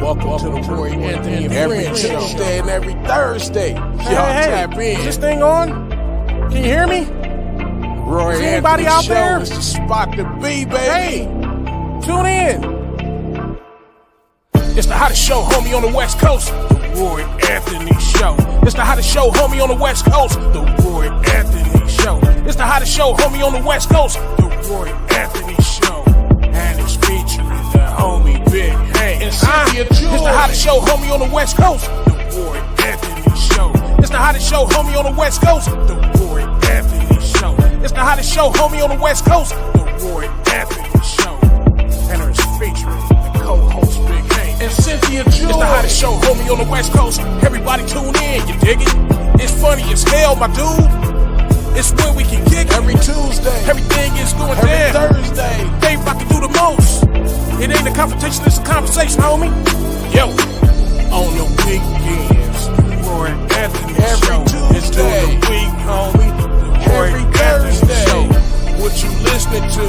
Welcome to the Roy Anthony and every Friends show. Tuesday and every Thursday. Y'all tap in. Is this thing on? Can you hear me? Roy Is Anthony anybody out show there? is the spot to be, baby. Hey, tune in. It's the hottest show, homie, on the West Coast. The Roy Anthony Show. It's the hottest show, homie, on the West Coast. The Roy Anthony Show. It's the hottest show, homie, on the West Coast. The Roy Anthony Show. And it's featuring the homie Big Hank and Cynthia. It's the hottest show, homie, on the West Coast. The Roy Anthony Show. It's the hottest show, homie, on the West Coast. The Roy Anthony Show. It's the hottest show, homie, on the West Coast. The Roy Anthony Show. And it's featuring the co-host Big Hank and Cynthia. It's the hottest show, homie, on the West Coast. Everybody tune in, you dig it? It's funny as hell, my dude. It's when we can kick every Tuesday. Everything is going every down. Thursday. They about to do the most. It ain't a confrontation, it's a conversation, homie. Yo, on the weekends, Roy Anthony every Show. Tuesday. It's during the week, homie. The Roy every Anthony Thursday. Show. What you listening to?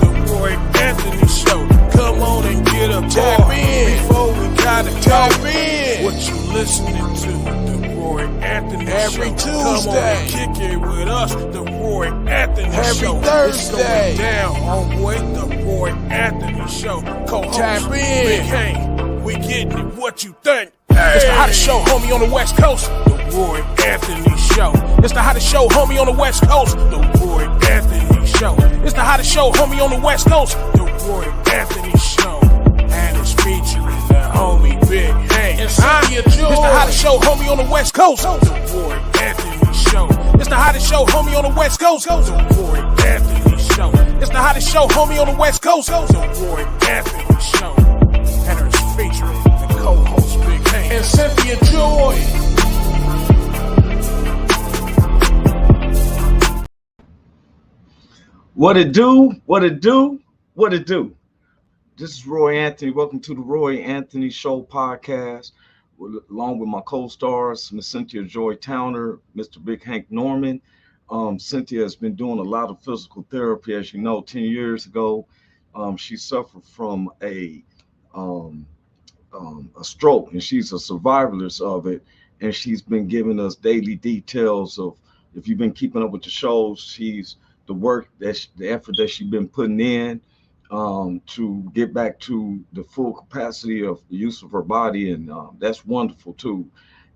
The Roy Anthony Show. Come on and get a tap in before we gotta tap go. in. What you listening to? The Roy Anthony every Show. Tuesday. Come on and kick it with us. The Roy Anthony every Show. Thursday. It's going down, homeboy. The Roy Anthony Show. Co-host tap in. Big Hank. We getting it. What you think? Hey. It's the hottest show, homie, on the West Coast. The Roy Anthony Show. It's the hottest show, homie, on the West Coast. The Roy Anthony Show. It's the hottest show, homie, on the West Coast. The Roy Anthony Show. And it's featuring the homie Big Hank and Cynthia. It's the hottest show, homie, on the West Coast. The Roy Anthony Show. It's the hottest show, homie, on the West Coast. The Roy Anthony Show. It's the hottest show, homie, on the West Coast. The Roy Anthony Show. And it's featuring the co-host Big Hank and Cynthia Joy. What it do? What it do? What it do? This is Roy Anthony. Welcome to the Roy Anthony Show podcast, along with my co-stars, Miss Cynthia Joy Towner, Mr. Big Hank Norman. Cynthia has been doing a lot of physical therapy, as you know. 10 years ago, she suffered from a stroke, and she's a survivalist of it. And she's been giving us daily details of, if you've been keeping up with the shows, she's the effort that she's been putting in to get back to the full capacity of the use of her body, and that's wonderful too.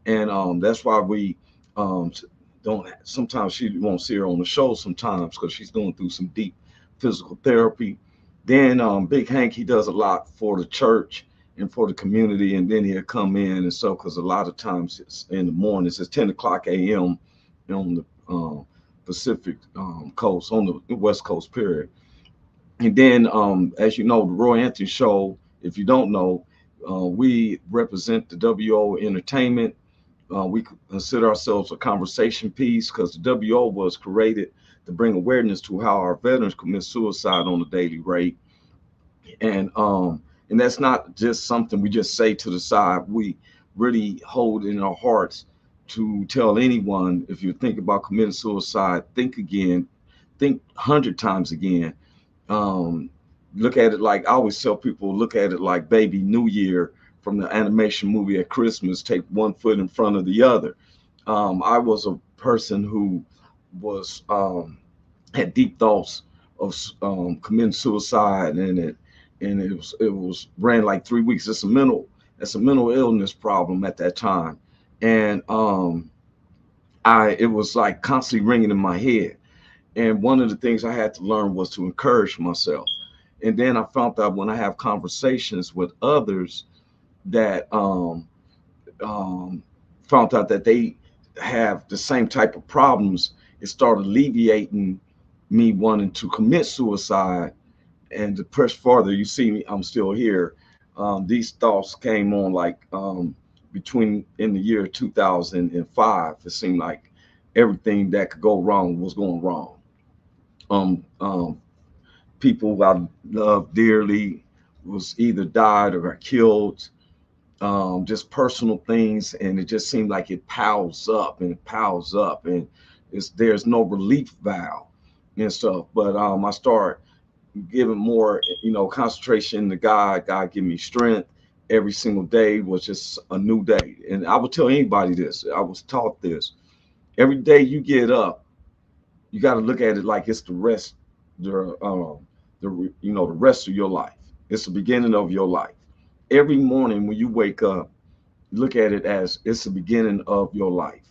And that's why we don't. Sometimes she won't see her on the show sometimes because she's going through some deep physical therapy. Then Big Hank, he does a lot for the church and for the community, and then he'll come in and so, because a lot of times it's in the mornings, it's 10 o'clock a.m. on the Pacific coast, on the West Coast period. And then, as you know, the Roy Anthony Show, if you don't know, we represent the WO Entertainment. We consider ourselves a conversation piece because the WO was created to bring awareness to how our veterans commit suicide on a daily rate. And that's not just something we just say to the side. We really hold in our hearts to tell anyone, if you're thinking about committing suicide, think again, think 100 times again. Look at it like, I always tell people, look at it like Baby New Year from the animation movie at Christmas. Take one foot in front of the other. I was a person who was had deep thoughts of committing suicide, and it was ran like 3 weeks. It's a mental illness problem at that time. And it was like constantly ringing in my head. And one of the things I had to learn was to encourage myself. And then I found out when I have conversations with others that found out that they have the same type of problems, it started alleviating me wanting to commit suicide. And to push farther, you see me, I'm still here. These thoughts came on like between in the year 2005. It seemed like everything that could go wrong was going wrong. People I loved dearly was either died or got killed. Just personal things, and it just seemed like it piles up and there's no relief valve and stuff. But I start giving more, concentration to God. God give me strength, every single day was just a new day. And I would tell anybody this. I was taught this. Every day you get up, you got to look at it like it's the rest, the rest of your life. It's the beginning of your life. Every morning when you wake up, look at it as it's the beginning of your life.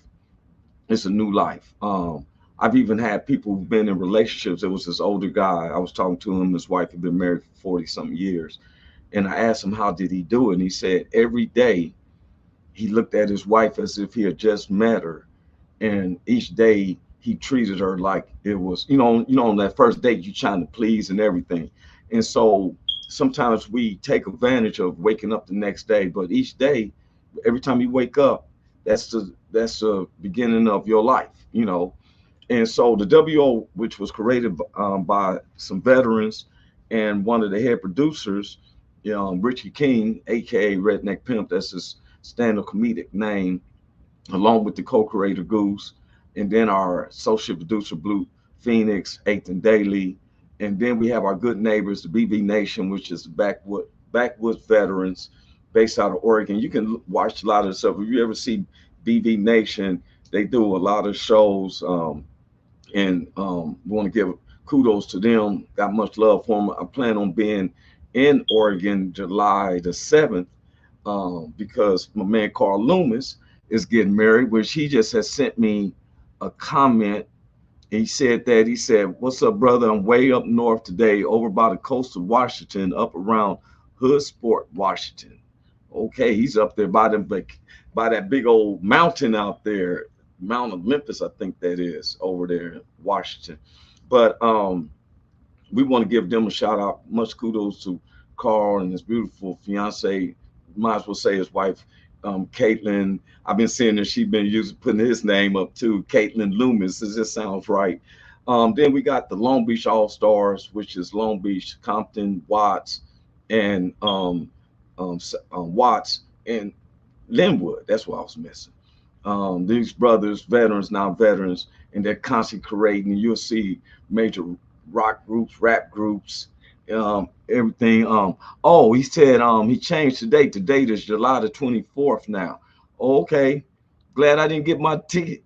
It's a new life. I've even had people who've been in relationships. There was this older guy. I was talking to him. His wife had been married for 40 something years. And I asked him, how did he do it? And he said, every day he looked at his wife as if he had just met her. And each day he treated her like it was, on that first date, you trying to please and everything. And so sometimes we take advantage of waking up the next day, but each day, every time you wake up, that's the beginning of your life. And so the WO, which was created by some veterans and one of the head producers, Richie King, aka Redneck Pimp, that's his stand-up comedic name, along with the co-creator Goose, and then our associate producer Blue Phoenix, Eighth and Daily, and then we have our good neighbors, the BB Nation, which is backwoods veterans based out of Oregon. You can watch a lot of stuff. If you ever see BB Nation, they do a lot of shows, and we want to give kudos to them. Got much love for them. I plan on being in Oregon July the 7th, because my man Carl Loomis is getting married, which he just has sent me a comment. He said, what's up, brother? I'm way up north today, over by the coast of Washington, up around Hoodsport, Washington. Okay, he's up there by that big old mountain out there, Mount Olympus, I think that is, over there in Washington. But we want to give them a shout out. Much kudos to Carl and his beautiful fiance, might as well say his wife, Caitlin. I've been seeing that she's been putting his name up too, Caitlin Loomis. This sounds right. Then we got the Long Beach All Stars, which is Long Beach, Compton, Watts, and Watts and Linwood. That's what I was missing. These brothers, veterans, now veterans, and they're constantly creating. You'll see major rock groups, rap groups, everything. Oh, he said he changed the date. The date is July the 24th now. Okay, glad I didn't get my ticket.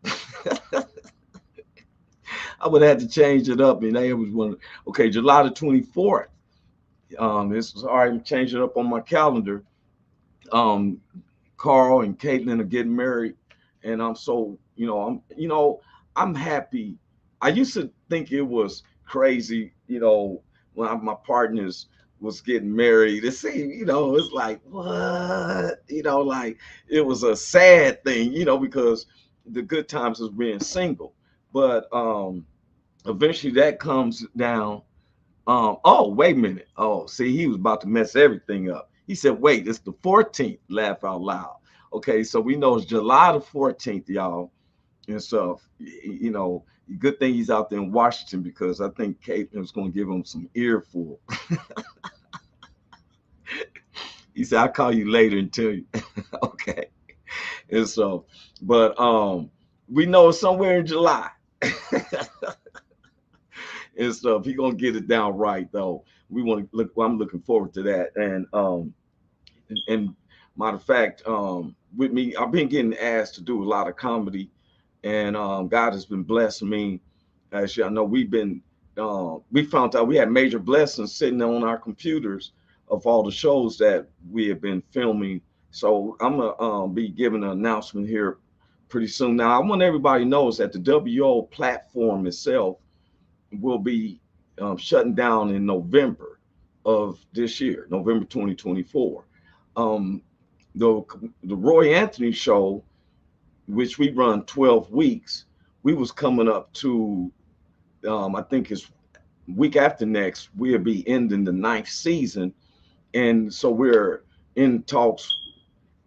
I would have had to change it up, and they was one. Okay, July the 24th. This was all right. Change it up on my calendar. Carl and Caitlin are getting married, and I'm so I'm happy. I used to think it was crazy, when my partners was getting married. It seemed, it's like what, like it was a sad thing, because the good times was being single, but eventually that comes down. Oh, wait a minute. Oh, see, he was about to mess everything up. He said, wait, it's the 14th. Laugh out loud. Okay, so we know it's July the 14th, y'all. And so, good thing he's out there in Washington, because I think Caitlin's going to give him some earful. He said, I'll call you later and tell you. Okay. And so, but we know it's somewhere in July. And stuff. He's gonna get it down right, though. We want to look. Well, I'm looking forward to that. And matter of fact, with me, I've been getting asked to do a lot of comedy, and God has been blessing me. As y'all know, we found out we had major blessings sitting on our computers of all the shows that we have been filming. So I'm gonna be giving an announcement here pretty soon. Now, I want everybody knows that the WO platform itself will be shutting down in November of this year, November 2024. The Roy Anthony show, which we run 12 weeks, we was coming up to, I think it's week after next, we'll be ending the 9th season. And so we're in talks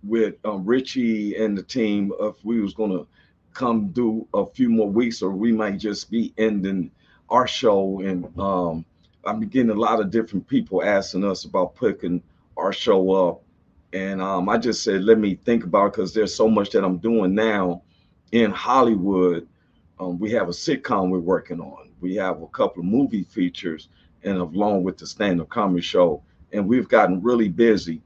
with Richie and the team if we was gonna come do a few more weeks, or we might just be ending our show. And I'm getting a lot of different people asking us about picking our show up, and I just said let me think about it, because there's so much that I'm doing now in Hollywood. We have a sitcom we're working on, we have a couple of movie features, and along with the stand-up comedy show, and we've gotten really busy.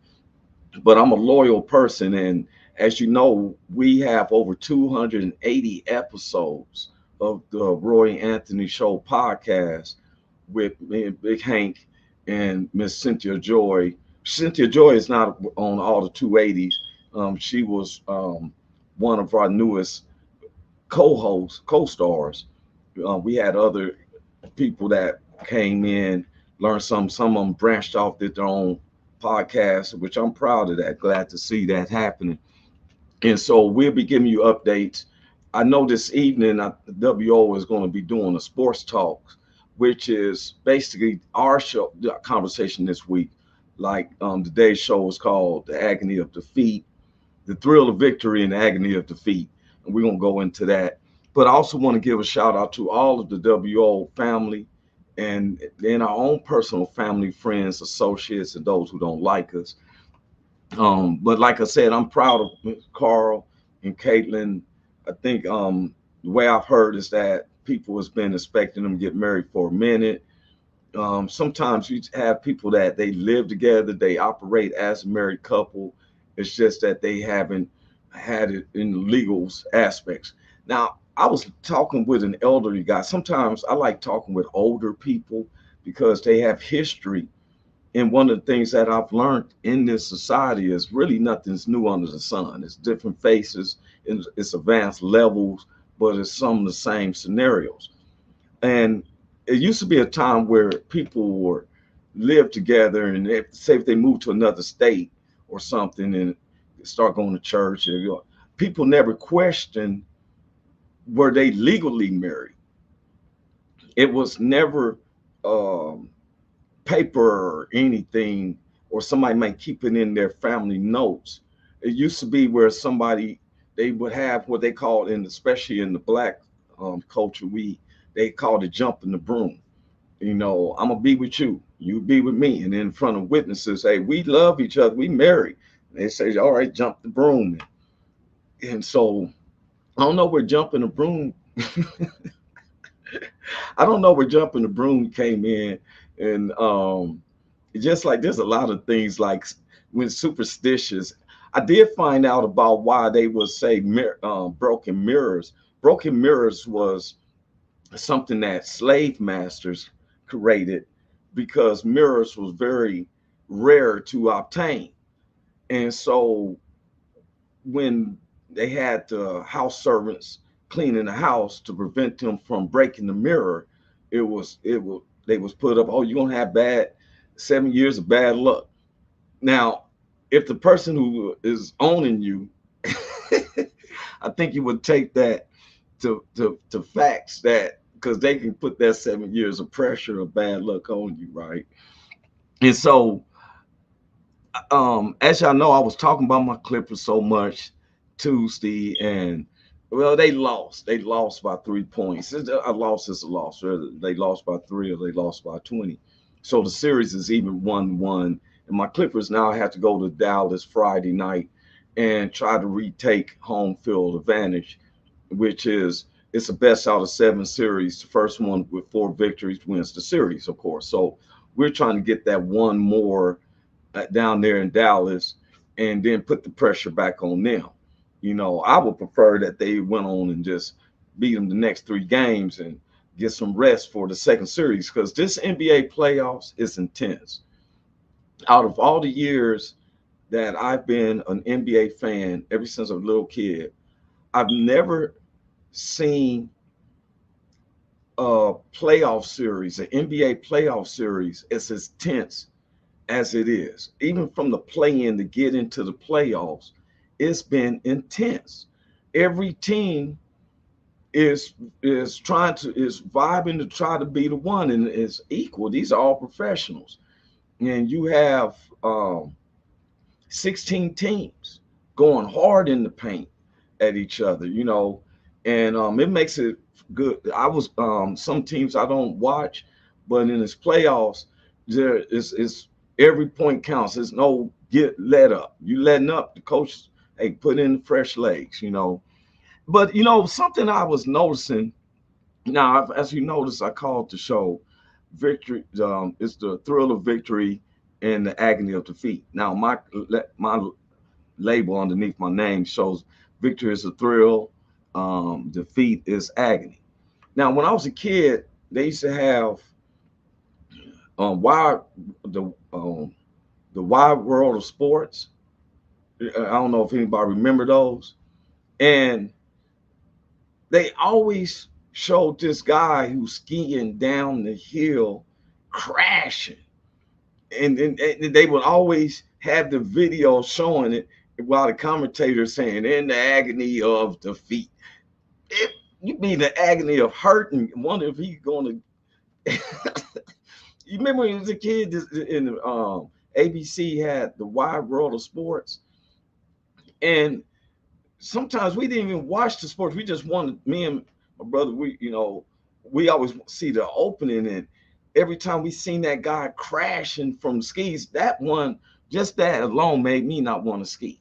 but I'm a loyal person. And as you know, we have over 280 episodes of the Roy Anthony Show podcast with me and Big Hank and Miss Cynthia Joy. Cynthia Joy is not on all the 280s. She was one of our newest co-hosts, co-stars. We had other people that came in, learned some. Some of them branched off, did their own podcast, which I'm proud of that. Glad to see that happening. And so we'll be giving you updates. I know this evening WO is going to be doing a sports talk, which is basically our show, the conversation this week. Like today's show is called The Agony of Defeat, the thrill of victory and the agony of defeat. And we're going to go into that. But I also want to give a shout out to all of the WO family and then our own personal family, friends, associates, and those who don't like us. But like I said, I'm proud of Carl and Caitlin. I think the way I've heard is that people has been expecting them to get married for a minute. Sometimes you have people that they live together, they operate as a married couple. It's just that they haven't had it in legal aspects. Now, I was talking with an elderly guy. Sometimes I like talking with older people because they have history. And one of the things that I've learned in this society is really nothing's new under the sun. It's different faces, it's advanced levels, but it's some of the same scenarios. And it used to be a time where people were live together, and say if they move to another state or something and start going to church, people never questioned were they legally married. It was never paper or anything, or somebody might keep it in their family notes. It used to be where somebody, they would have what they called, in especially in the black culture, they called it jumping the broom. I'm gonna be with you, you be with me, and in front of witnesses, hey, we love each other, we married. And they say, all right, jump the broom. And so I don't know where jumping the broom I don't know where jumping the broom came in. And just like there's a lot of things like when superstitious. I did find out about why they would say broken mirrors. Broken mirrors was something that slave masters created because mirrors was very rare to obtain. And so when they had the house servants cleaning the house to prevent them from breaking the mirror, they was put up, oh, you're gonna have 7 years of bad luck. Now, if the person who is owning you, I think you would take that to facts, that because they can put that 7 years of pressure of bad luck on you, right? And so as y'all know, I was talking about my Clippers so much Tuesday, and well, they lost. They lost by 3 points. A loss is a loss. Whether they lost by 3 or they lost by 20. So the series is even 1-1. And my Clippers now have to go to Dallas Friday night and try to retake home field advantage, which is it's the best out of 7 series. The first one with 4 victories wins the series, of course. So we're trying to get that one more down there in Dallas and then put the pressure back on them. I would prefer that they went on and just beat them the next 3 games and get some rest for the second series, because this NBA playoffs is intense. Out of all the years that I've been an NBA fan, ever since a little kid, I've never seen a playoff series, an NBA playoff series, as intense as it is. Even from the play-in to get into the playoffs, it's been intense. Every team is vibing to try to be the one, and is equal. These are all professionals, and you have 16 teams going hard in the paint at each other. And it makes it good. I was some teams I don't watch, but in this playoffs, there is every point counts. There's no let up. You letting up, the coach, hey, put in fresh legs, But something I was noticing now, as you notice, I called the show "Victory." It's the thrill of victory and the agony of defeat. Now my label underneath my name shows victory is a thrill, defeat is agony. Now, when I was a kid, they used to have wide the wide world of sports. I don't know if anybody remember those, and they always showed this guy who's skiing down the hill crashing, and they would always have the video showing it while the commentator saying in the agony of defeat. It, you mean the agony of hurt and wonder if he's going to. You remember when he was a kid in ABC had the wide world of sports, and sometimes we didn't even watch the sports. We just wanted, me and my brother, we always see the opening, and every time we seen that guy crashing from skis, that one, just that alone made me not want to ski.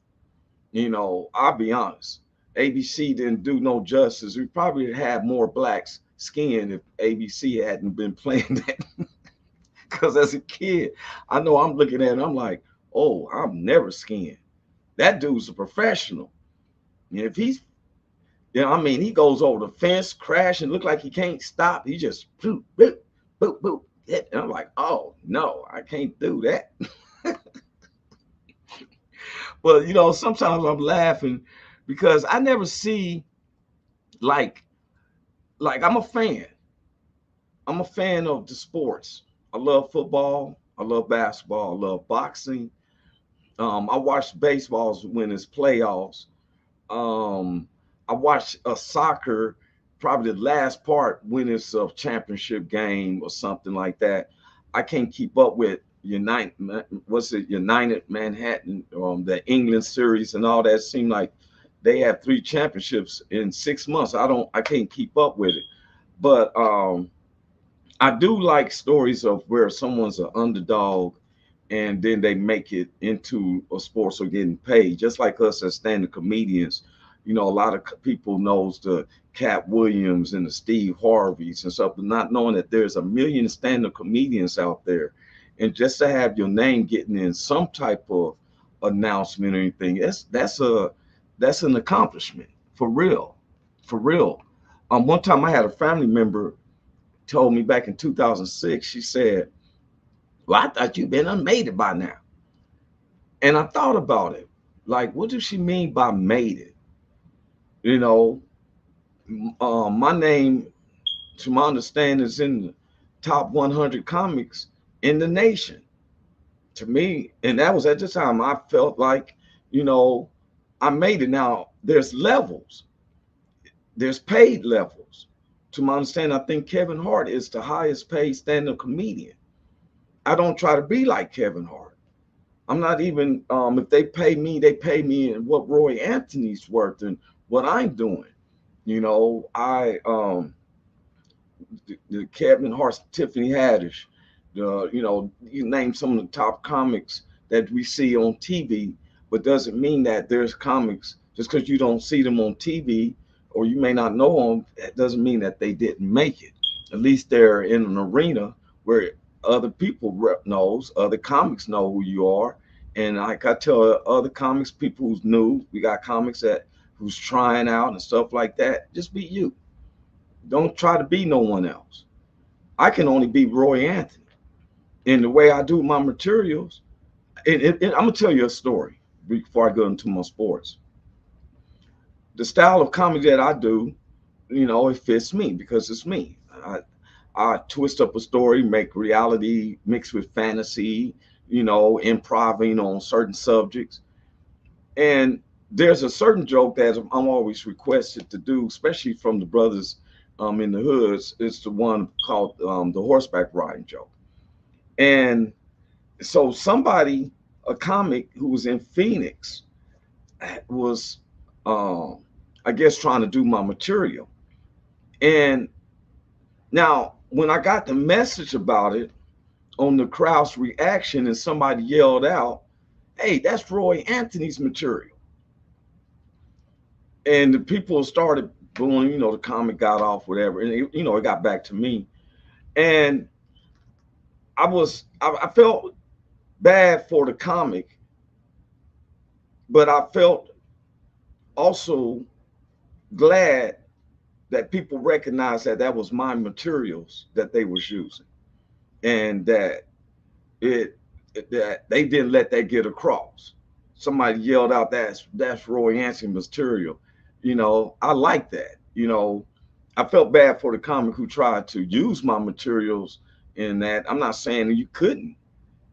I'll be honest. ABC didn't do no justice. We probably had more blacks skiing if ABC hadn't been playing that. Because as a kid, I know I'm looking at it, I'm like, oh, I'm never skiing. That dude's a professional. And if he's, he goes over the fence, crash, and look like he can't stop. He just boop, boop, boop, boop. And I'm like, oh, no, I can't do that. But, sometimes I'm laughing because I never see, like I'm a fan. I'm a fan of the sports. I love football. I love basketball. I love boxing. I watch baseballs when it's playoffs. I watch soccer, probably the last part when it's a championship game or something like that. I can't keep up with United Manhattan, the England series and all that. It seemed like they have 3 championships in 6 months. I can't keep up with it. But I do like stories of where someone's an underdog and then they make it into a sport, so getting paid, just like us as stand-up comedians. A lot of people knows the Cat Williams and the Steve Harveys and stuff, but not knowing that there's a million stand-up comedians out there. And just to have your name getting in some type of announcement or anything, that's an accomplishment for real, for real. One time I had a family member told me back in 2006. She said, "Well, I thought you'd been unmade it by now." And I thought about it, like, what does she mean by made it? My name, to my understanding, is in the top 100 comics in the nation. To me, and that was at the time I felt like, I made it. Now, there's levels. There's paid levels. To my understanding, I think Kevin Hart is the highest paid stand-up comedian. I don't try to be like Kevin Hart. I'm not even, if they pay me in what Roy Anthony's worth and what I'm doing. The Kevin Hart, Tiffany Haddish, you name some of the top comics that we see on TV, but doesn't mean that there's comics, just because you don't see them on TV or you may not know them, that doesn't mean that they didn't make it. At least they're in an arena where other people knows, other comics know who you are. And like I tell other comics, people who's new, we got comics who's trying out and stuff like that. Just be you. Don't try to be no one else. I can only be Roy Anthony. In the way I do my materials, I'm gonna tell you a story before I go into my sports. The style of comedy that I do, it fits me because it's me. I twist up a story, make reality mixed with fantasy, improving on certain subjects. And there's a certain joke that I'm always requested to do, especially from the brothers in the hoods. It's the one called the horseback riding joke. And so a comic who was in Phoenix was, I guess, trying to do my material. And now, when I got the message about it on the crowd's reaction and somebody yelled out, "Hey, that's Roy Anthony's material." And the people started booing, the comic got off, whatever. And, it got back to me. And I felt bad for the comic, but I felt also glad that people recognized that that was my materials that they was using, and that that they didn't let that get across. Somebody yelled out, that's Roy Anthony material. I like that. I felt bad for the comic who tried to use my materials in that. I'm not saying you couldn't.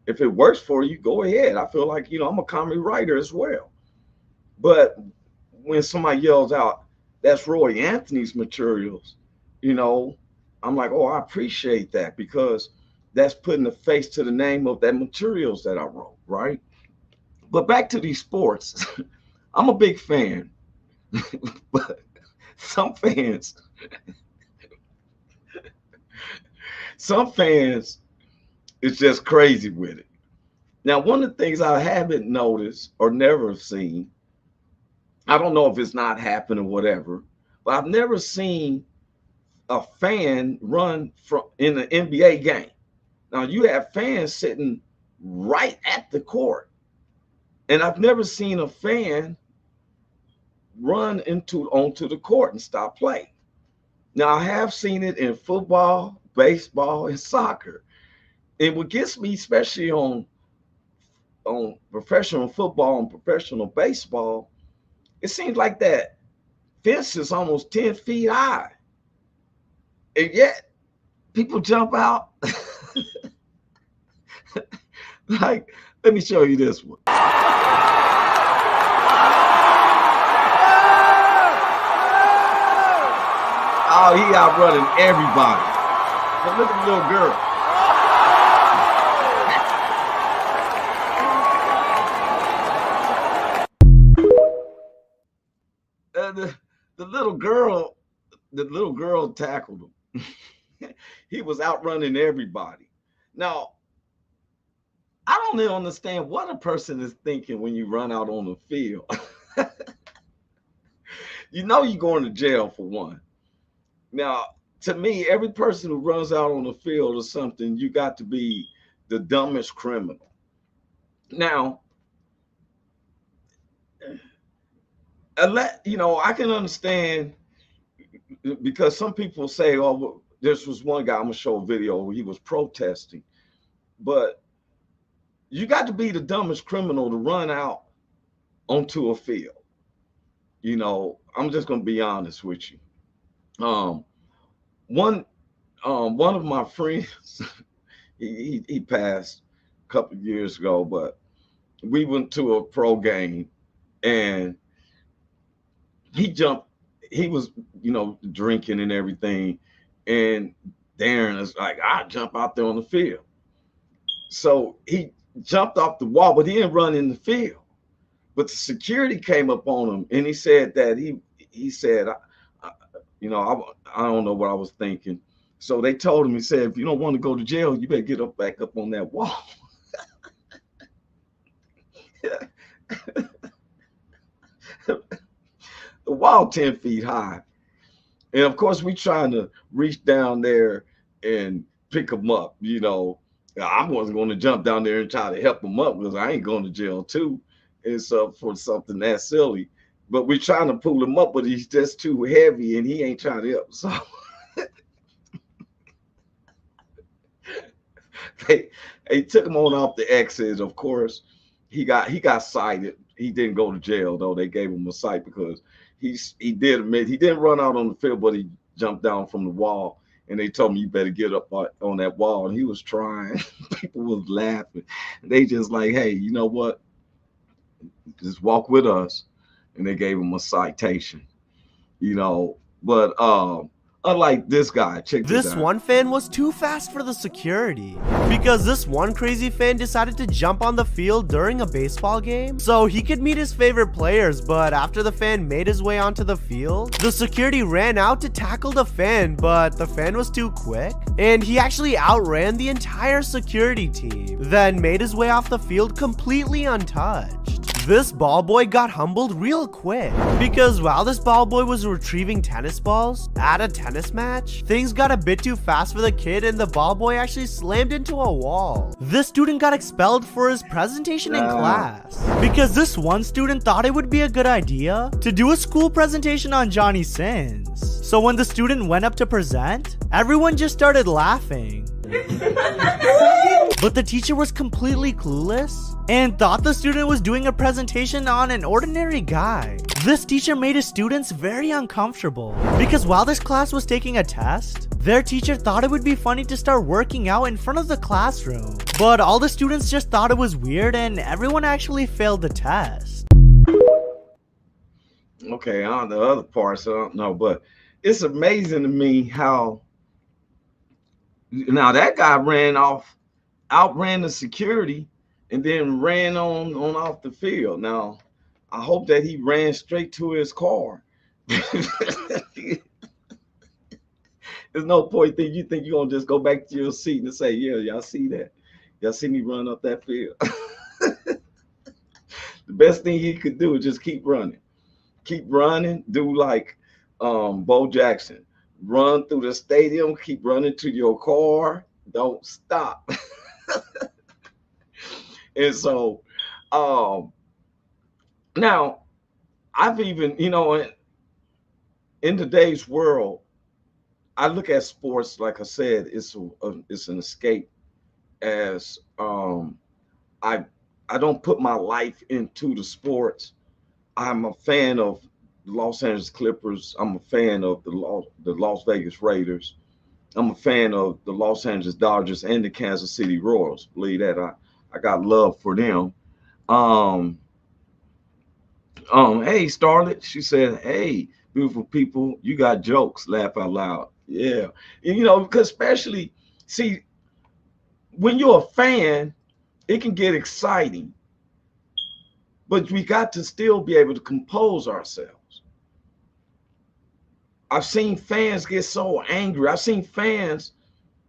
If it works for you, go ahead. I feel like, I'm a comic writer as well. But when somebody yells out, that's Roy Anthony's materials, I'm like, oh, I appreciate that, because that's putting a face to the name of that materials that I wrote, right? But back to these sports, I'm a big fan, but some fans is just crazy with it. Now, one of the things I haven't noticed or never seen, I don't know if it's not happening or whatever, but I've never seen a fan run in an NBA game. Now, you have fans sitting right at the court, and I've never seen a fan run onto the court and stop playing. Now, I have seen it in football, baseball, and soccer. And what gets me, especially on professional football and professional baseball, it seems like that fence is almost 10 feet high. And yet people jump out. Like, let me show you this one. Oh, he outrunning everybody. But look at the little girl. The little girl tackled him. He was outrunning everybody. Now, I don't really understand what a person is thinking when you run out on the field. You're going to jail for one. Now, to me, every person who runs out on the field or something, you got to be the dumbest criminal. Now, I can understand, because some people say, oh, well, this was one guy, I'm gonna show a video where he was protesting, but you got to be the dumbest criminal to run out onto a field. I'm just gonna be honest with you. One of my friends, he passed a couple of years ago, but we went to a pro game, and he was, drinking and everything. And Darren is like, I jump out there on the field. So he jumped off the wall, but he didn't run in the field. But the security came up on him, and he said that he said, I don't know what I was thinking. So they told him, he said, if you don't want to go to jail, you better get back up on that wall. The wall 10 feet high. And of course, we trying to reach down there and pick him up. I wasn't going to jump down there and try to help him up, because I ain't going to jail too. And so for something that silly, but we're trying to pull him up, but he's just too heavy and he ain't trying to help. So they took him on off the exit. Of course, he got cited. He didn't go to jail though. They gave him a cite because he did admit he didn't run out on the field, but he jumped down from the wall, and they told him, you better get up on that wall. And he was trying. People was laughing. They just like, hey, you know what? Just walk with us. And they gave him a citation, but unlike this guy, check this out. This one fan was too fast for the security, because this one crazy fan decided to jump on the field during a baseball game so he could meet his favorite players. But after the fan made his way onto the field, the security ran out to tackle the fan, but the fan was too quick, and he actually outran the entire security team, then made his way off the field completely untouched. this ball boy got humbled real quick. Because while this ball boy was retrieving tennis balls at a tennis match, things got a bit too fast for the kid and the ball boy actually slammed into a wall. This student got expelled for his presentation in class because this one student thought it would be a good idea to do a school presentation on Johnny Sins. So when the student went up to present, everyone just started laughing. But the teacher was completely clueless and thought the student was doing a presentation on an ordinary guy. This teacher made his students very uncomfortable because while this class was taking a test, their teacher thought it would be funny to start working out in front of the classroom. But all the students just thought it was weird and everyone actually failed the test. Okay, on the other parts, I don't know, but it's amazing to me how now that guy outran the security and then ran on off the field. Now, I hope that he ran straight to his car. There's no point that you think you're gonna just go back to your seat and say, yeah, y'all see that? Y'all see me run up that field? The best thing he could do is just keep running. Keep running, do like Bo Jackson. Run through the stadium, keep running to your car, don't stop. And so now I've even, in today's world, I look at sports, like I said, it's an escape, as I don't put my life into the sports. I'm a fan of the Los Angeles Clippers. I'm a fan of the Las Vegas Raiders. I'm a fan of the Los Angeles Dodgers and the Kansas City Royals. Believe that. I got love for them. Hey, Starlet, she said, hey, beautiful people, you got jokes, laugh out loud. Yeah. Because especially, see, when you're a fan, it can get exciting, but we got to still be able to compose ourselves. I've seen fans get so angry. I've seen fans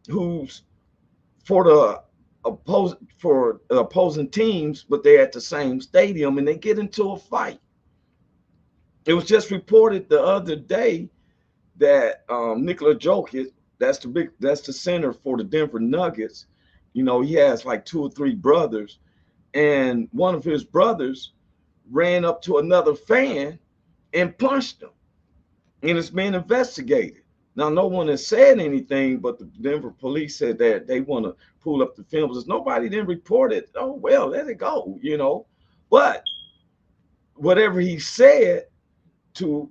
who's for the opposing teams, but they're at the same stadium and they get into a fight. It was just reported the other day that Nikola Jokic, that's the center for the Denver Nuggets. He has like 2 or 3 brothers, and one of his brothers ran up to another fan and punched him. And it's being investigated. Now, no one has said anything, but the Denver police said that they want to pull up the films. Nobody didn't report it. Oh, well, let it go, But whatever he said to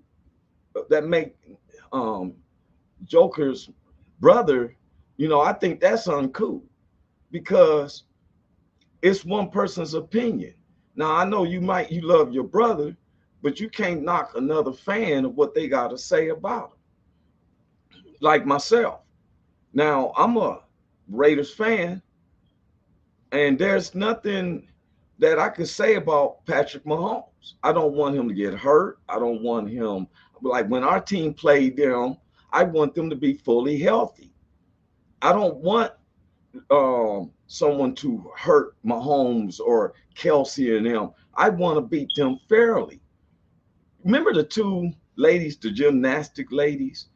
that make Joker's brother, I think that's uncool because it's one person's opinion. Now, I know you love your brother, but you can't knock another fan of what they got to say about him. Like myself. Now, I'm a Raiders fan, and there's nothing that I could say about Patrick Mahomes. I don't want him to get hurt. I don't want him, like when our team played them, I want them to be fully healthy. I don't want someone to hurt Mahomes or Kelsey and them. I want to beat them fairly. Remember the 2 ladies, the gymnastic ladies?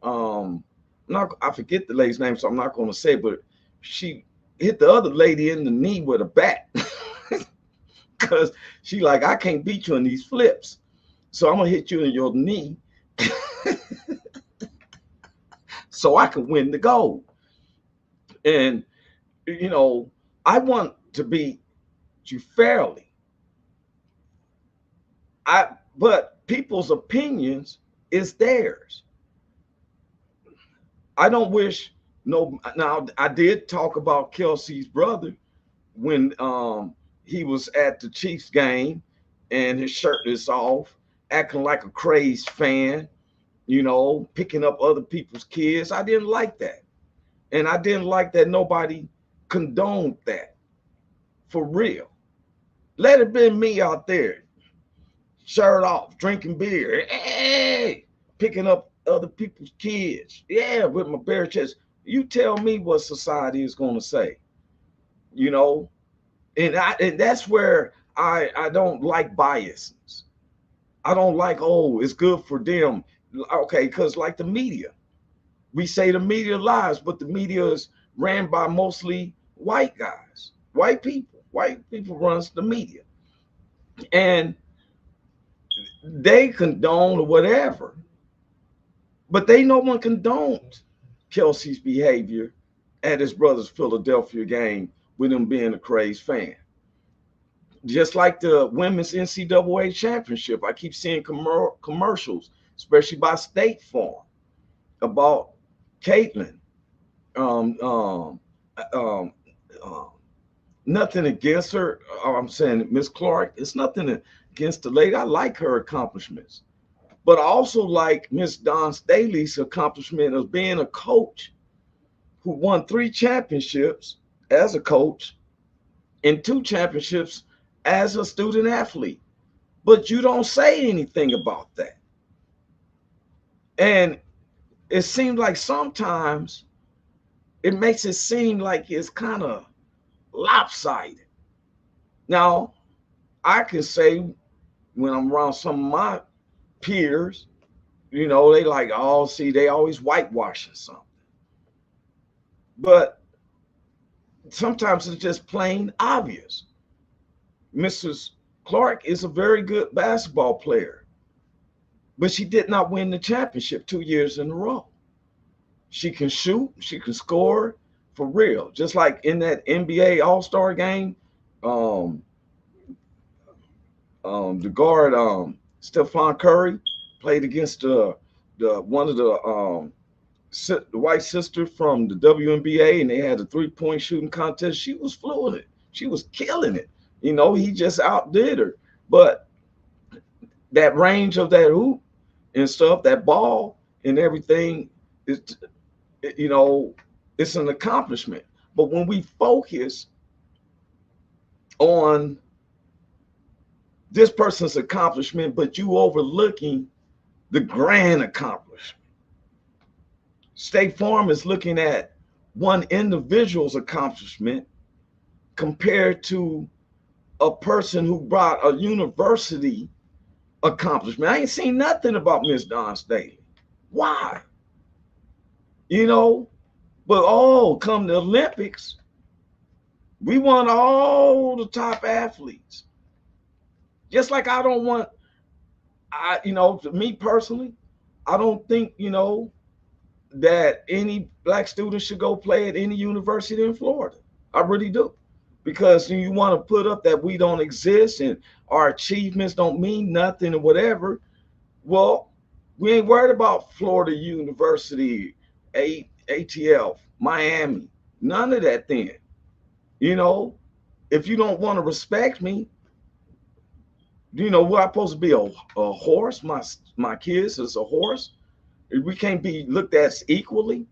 I forget the lady's name, so I'm not going to say, but she hit the other lady in the knee with a bat because she like, I can't beat you in these flips, so I'm going to hit you in your knee so I can win the gold. And, I want to beat you fairly. But people's opinions is theirs. I don't wish now I did talk about Kelsey's brother when he was at the Chiefs game and his shirt is off, acting like a crazed fan, picking up other people's kids. I didn't like that. And I didn't like that nobody condoned that. For real. Let it be me out there, shirt off, drinking beer, hey, picking up other people's kids, with my bare chest. You tell me what society is going to say, and that's where I don't like biases. I don't like, oh, it's good for them. Okay, because like the media, we say the media lies, but the media is ran by mostly white guys, white people. White people runs the media, and they condone or whatever, but they no one condoned Kelsey's behavior at his brother's Philadelphia game with him being a crazed fan. Just like the women's NCAA championship, I keep seeing commercials, especially by State Farm, about Caitlin. Um, um, um, Nothing against her. I'm saying Miss Clark. It's nothing against the lady. I like her accomplishments, but I also like Miss Dawn Staley's accomplishment of being a coach who won 3 championships as a coach and 2 championships as a student athlete. But you don't say anything about that. And it seems like sometimes it makes it seem like it's kind of lopsided. Now, I can say when I'm around some of my peers, they like, oh, see, they always whitewashing something. But sometimes it's just plain obvious. Mrs. Clark is a very good basketball player, but she did not win the championship 2 years in a row. She can shoot, she can score for real. Just like in that NBA All-Star game, the guard Stephon Curry played against the one of the white sister from the WNBA, and they had a 3-point shooting contest. She was fluent. She was killing it. He just outdid her. But that range of that hoop and stuff, that ball and everything, it's an accomplishment. But when we focus on this person's accomplishment, but you overlooking the grand accomplishment. State Farm is looking at one individual's accomplishment compared to a person who brought a university accomplishment. I ain't seen nothing about Miss Dawn Staley. Why? But come the Olympics, we want all the top athletes. Just like I don't want, to me personally, I don't think, that any black student should go play at any university in Florida. I really do. Because you want to put up that we don't exist and our achievements don't mean nothing or whatever. Well, we ain't worried about Florida University, ATL, Miami, none of that then. If you don't want to respect me, what I'm supposed to be a horse? My kids is a horse. We can't be looked at equally.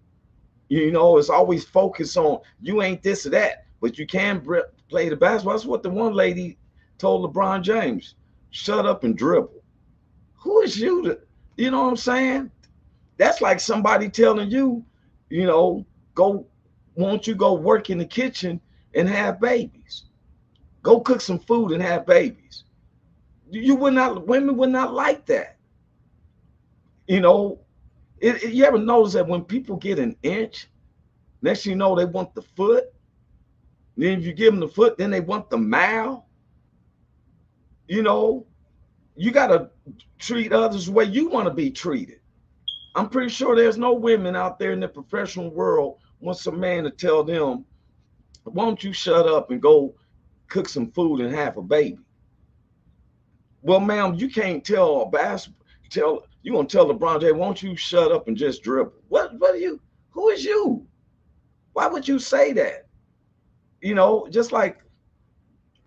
It's always focused on you ain't this or that, but you can play the basketball. That's what the one lady told LeBron James. Shut up and dribble. Who is you to, you know what I'm saying? That's like somebody telling you, won't you go work in the kitchen and have babies? Go cook some food and have babies. Women would not like that. You ever notice that when people get an inch, next thing you know, they want the foot. Then if you give them the foot, then they want the mile. You got to treat others the way you want to be treated. I'm pretty sure there's no women out there in the professional world wants a man to tell them, why don't you shut up and go cook some food and have a baby? Well, ma'am, you can't tell you gonna tell LeBron James, won't you shut up and just dribble? What are you? Who is you? Why would you say that? Just like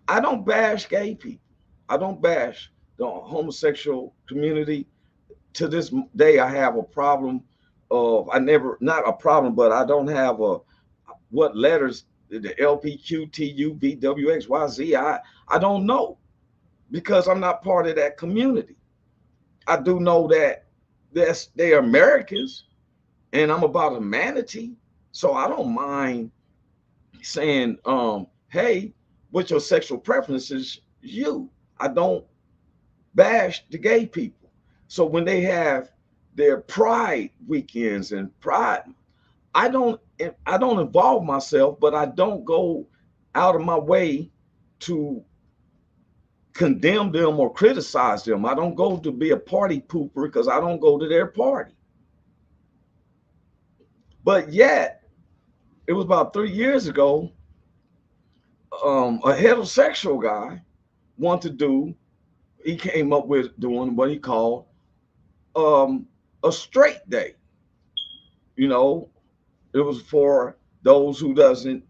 I don't bash gay people. I don't bash the homosexual community. To this day, I have a problem of not a problem, but I don't have what letters, the LPQTUVWXYZ, I don't know because I'm not part of that community. I do know that they're Americans and I'm about humanity. So I don't mind saying, hey, what your sexual preferences you. I don't bash the gay people. So when they have their pride weekends and pride, I don't involve myself, but I don't go out of my way to condemn them or criticize them. I don't go to be a party pooper because I don't go to their party. But yet, it was about 3 years ago, a heterosexual guy wanted to do, he came up with doing what he called a straight day. You know, it was for those who doesn't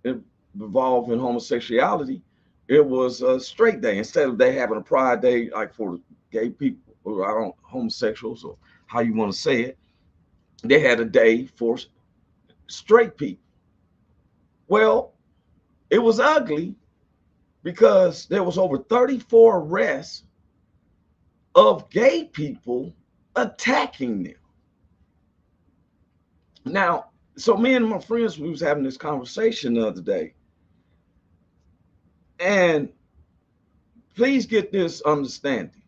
involve in homosexuality. It was a straight day instead of they having a pride day like for gay people or I don't homosexuals or how you want to say it. They had a day for straight people. Well, it was ugly because there was over 34 arrests of gay people attacking them. Now, so me and my friends, we was having this conversation the other day. And please get this understanding.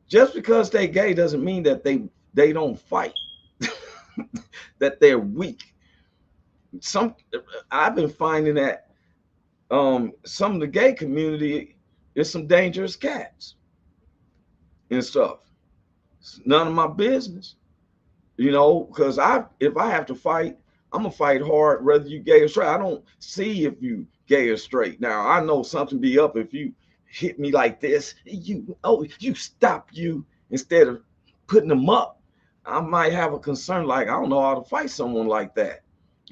Just because they gay doesn't mean that they don't fight, that they're weak. I've been finding that some of the gay community is some dangerous cats and stuff. It's none of my business, you know, because if I have to fight, I'm gonna fight hard whether you gay or straight. I don't see if you gay or straight. Now I know something be up if you hit me like this. You stop you instead of putting them up. I might have a concern like I don't know how to fight someone like that.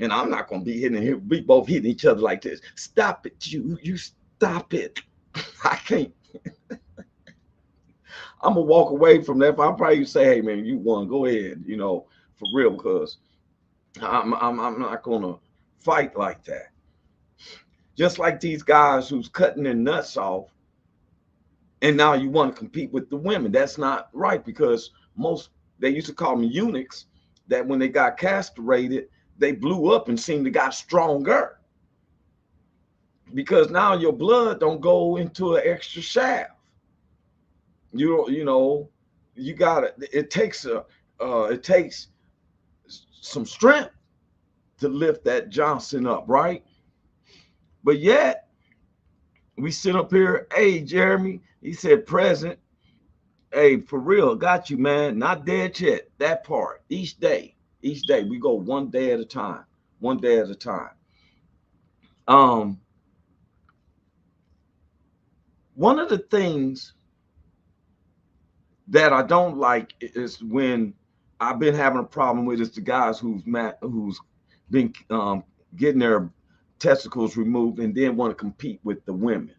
And I'm not gonna be we both hitting each other like this. Stop it, you stop it. I can't. I'm gonna walk away from that. I'll probably say, hey man, you won, go ahead, you know, for real, because I'm not gonna fight like that. Just like these guys who's cutting their nuts off, and now you want to compete with the women. That's not right, because they used to call them eunuchs, that when they got castrated, they blew up and seemed to got stronger. Because now your blood don't go into an extra shaft. You know, you got it takes some strength to lift that Johnson up, right? But yet we sit up here, hey Jeremy, he said present. Hey, for real, got you, man. Not dead yet. That part. Each day we go one day at a time. One day at a time. One of the things that I don't like is when I've been having a problem with is the guys who's been getting their testicles removed and then want to compete with the women.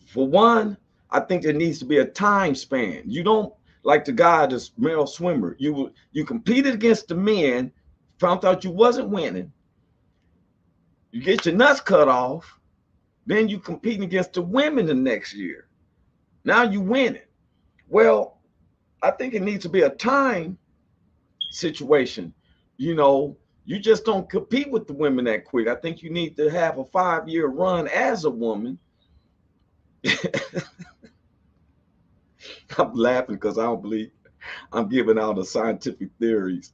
For one, I think there needs to be a time span. You don't like the guy that's male swimmer. You competed against the men, found out you wasn't winning. You get your nuts cut off, then you competing against the women the next year. Now you winning. Well, I think it needs to be a time situation. You know, you just don't compete with the women that quick. I think you need to have a 5-year run as a woman. I'm laughing because I don't believe I'm giving out the scientific theories.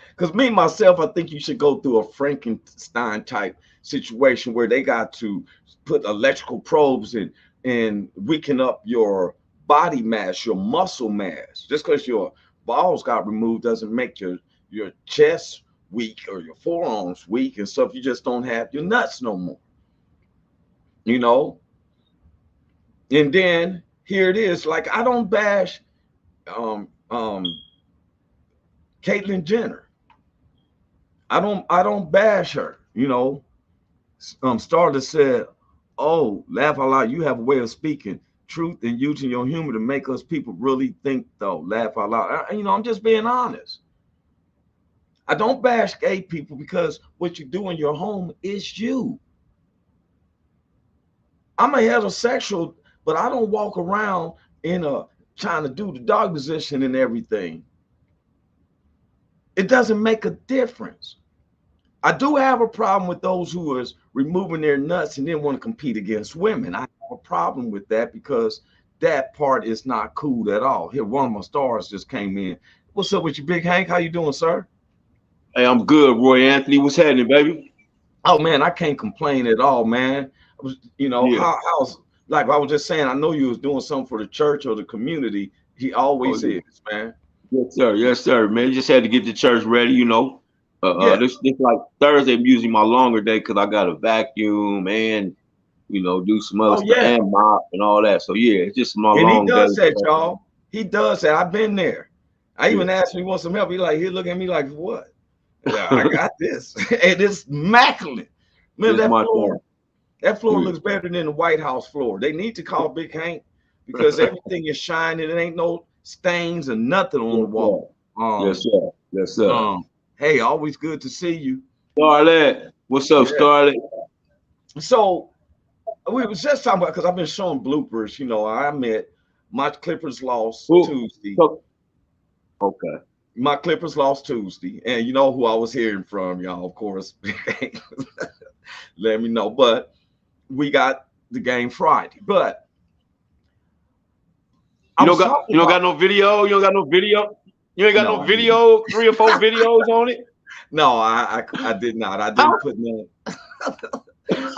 Because me, myself, I think you should go through a Frankenstein type situation where they got to put electrical probes and weaken up your body mass, your muscle mass. Just because your balls got removed doesn't make your chest weak or your forearms weak and stuff. You just don't have your nuts no more. You know? And then here it is. Like, I don't bash Caitlyn Jenner. I don't bash her, you know. Starter said, oh, laugh out loud, you have a way of speaking truth and using your humor to make us people really think, though. Laugh out loud. You know, I'm just being honest. I don't bash gay people because what you do in your home is you. I'm a heterosexual, but I don't walk around trying to do the dog position and everything. It doesn't make a difference. I do have a problem with those who is removing their nuts and then want to compete against women. I have a problem with that because that part is not cool at all. Here, one of my stars just came in. What's up with you, Big Hank? How you doing, sir? Hey, I'm good, Roy Anthony. What's happening, baby? Oh man, I can't complain at all, man. I was, Yeah. how's like I was just saying. I know you was doing something for the church or the community. He Oh, always yeah. is, man. Yes, sir. Yes, sir. Man, just had to get the church ready, you know. Yeah. This like Thursday, usually my longer day because I got to vacuum and do some other Oh stuff yeah. and mop and all that. So yeah, it's just my And he long day. does that, y'all. He does that. I've been there. I even Yeah. asked him, he wants some help. He like, he look at me like, what? Yeah, I got this. And it's immaculate. Man, It's that my floor, thing. that floor Yeah. looks better than the White House floor. They need to call Big Hank because everything is shining. There ain't no stains and nothing on the wall. Yes, sir. Yes, sir. Hey, always good to see you. Starlet, what's up, Yeah. Starlet? So we was just talking about because I've been showing bloopers. I admit my Clippers lost Who- Tuesday. Okay. My Clippers lost Tuesday, and you know who I was hearing from, y'all, of course. Let me know. But we got the game Friday. But You don't got no video. You don't got no video. You ain't got No, no I video. 3 or 4 videos on it. No, I did not. I didn't put none.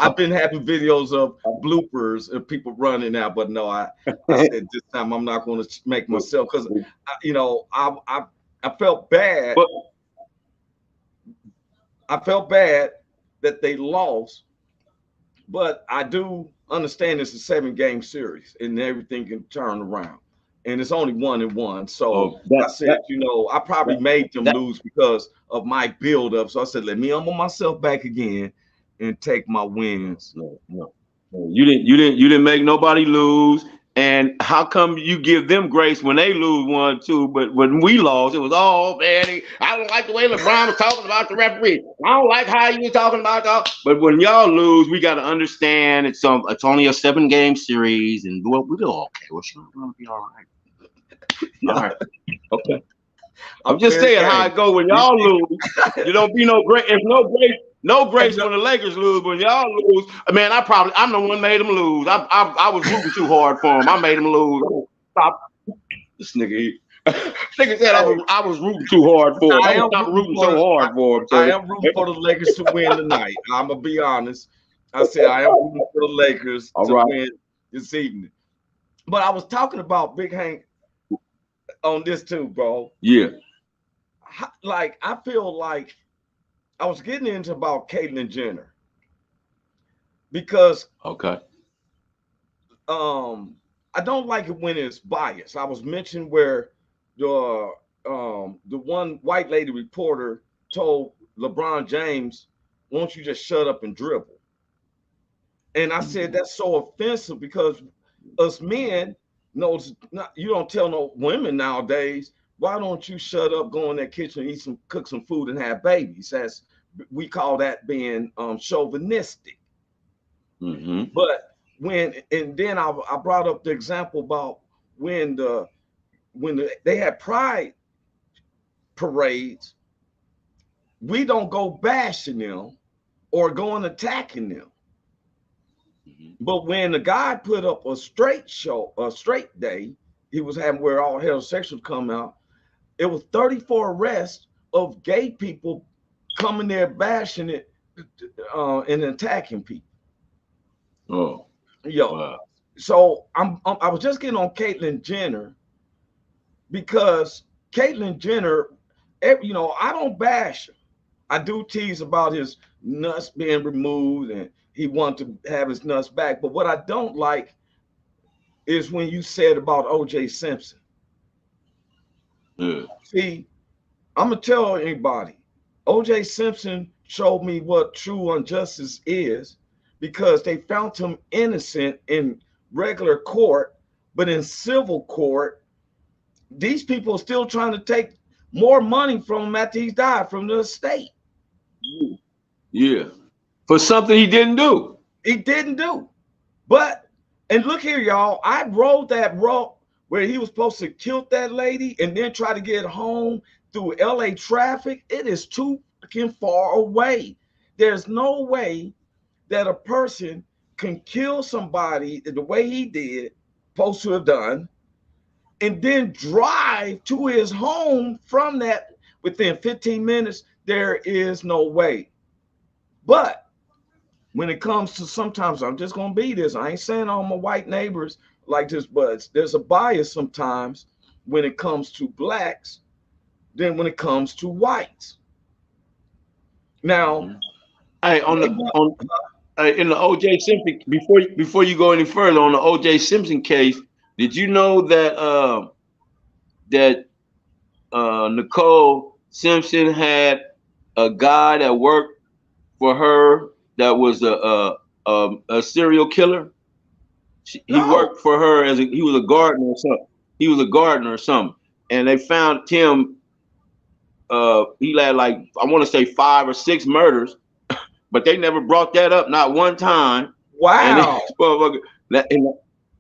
I've been having videos of bloopers of people running out, but no, I said this time I'm not going to make myself because I felt bad. But I felt bad that they lost, but I do understand it's a 7-game series and everything can turn around. And it's only 1-1. So I said, I probably made them lose because of my build-up. So I said, let me humble myself back again and take my wins. No. You didn't make nobody lose. And how come you give them grace when they lose 1-2? But when we lost, it was man. I don't like the way LeBron was talking about the referee. I don't like how you was talking about that. But when y'all lose, we got to understand it's only a 7-game series, and we'll do okay. We're gonna be all right. All right. Okay. I'm just saying how it go when y'all lose. You don't be no great. It's no grace when the Lakers lose. When y'all lose, man, I'm the one made them lose. I was rooting too hard for them. I made them lose. Stop this nigga. Nigga said I was rooting too hard for him. I'm not rooting so hard for him. I am rooting for the Lakers to win tonight. I'm gonna be honest. I said I am rooting for the Lakers to win this evening. But I was talking about Big Hank on this too, bro. Yeah. Like I feel like I was getting into about Caitlyn Jenner because I don't like it when it's biased. I was mentioning where the one white lady reporter told LeBron James, "Won't you just shut up and dribble?" And I said that's so offensive because us men you don't tell no women nowadays, why don't you shut up, go in that kitchen, cook some food, and have babies? We call that being chauvinistic. Mm-hmm. But then I brought up the example about when they had pride parades, we don't go bashing them or going attacking them. But when the guy put up a straight day, he was having where all heterosexuals come out, it was 34 arrests of gay people coming there bashing it and attacking people. Oh, wow. So I was just getting on Caitlyn Jenner because Caitlyn Jenner, I don't bash her. I do tease about his nuts being removed and he wanted to have his nuts back. But what I don't like is when you said about O.J. Simpson. Yeah. See, I'm going to tell anybody, O.J. Simpson showed me what true injustice is because they found him innocent in regular court, but in civil court, these people are still trying to take more money from him after he's died from the estate. Yeah. For something he didn't do. He didn't do. But, and look here, y'all, I rode that route where he was supposed to kill that lady and then try to get home through LA traffic. It is too fucking far away. There's no way that a person can kill somebody the way he did, supposed to have done, and then drive to his home from that within 15 minutes. There is no way. But when it comes to, sometimes I'm just gonna be this. I ain't saying all my white neighbors like this, but there's a bias sometimes when it comes to blacks than when it comes to whites. Now, Hey, in the O.J. Simpson, before you go any further on the O.J. Simpson case, did you know that Nicole Simpson had a guy that worked for her that was a serial killer? He no. worked for her he was a gardener or something. He was a gardener or something, and they found him. He had, like, I want to say 5 or 6 murders, but they never brought that up, not one time. Wow.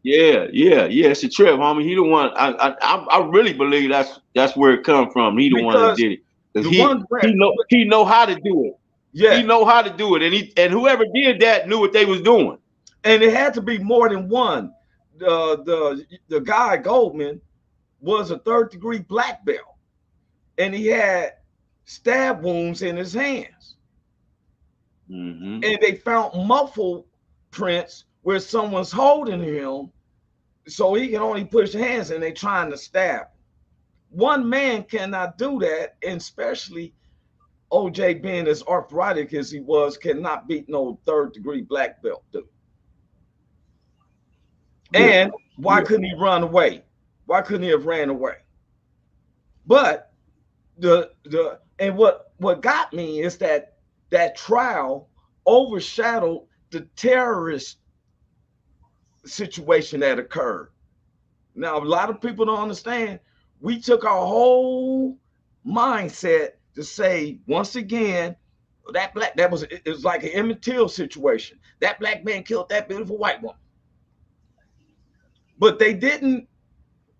Yeah, it's a trip, homie. He the one. I really believe that's where it come from. He the one that did it. He know how to do it. Yeah. He know how to do it, and whoever did that knew what they was doing. And it had to be more than one. The guy Goldman was a 3rd-degree black belt, and he had stab wounds in his hands. Mm-hmm. And they found muffle prints where someone's holding him, so he can only push hands, and they trying to stab. One man cannot do that, and especially OJ being as arthritic as he was, cannot beat no 3rd-degree black belt dude. And why couldn't he run away? Why couldn't he have ran away? But what got me is that trial overshadowed the terrorist situation that occurred. Now, a lot of people don't understand. We took our whole mindset to say, once again, it was like an Emmett Till situation. That black man killed that beautiful white woman. But they didn't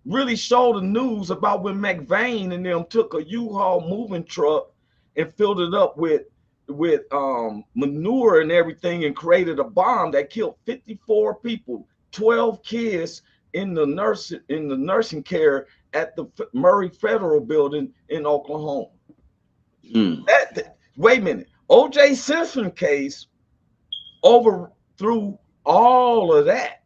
really show the news about when McVeigh and them took a U-Haul moving truck and filled it up with manure and everything and created a bomb that killed 54 people, 12 kids in the nursing care at the Murray Federal Building in Oklahoma. Wait a minute. O.J. Simpson case overthrew all of that.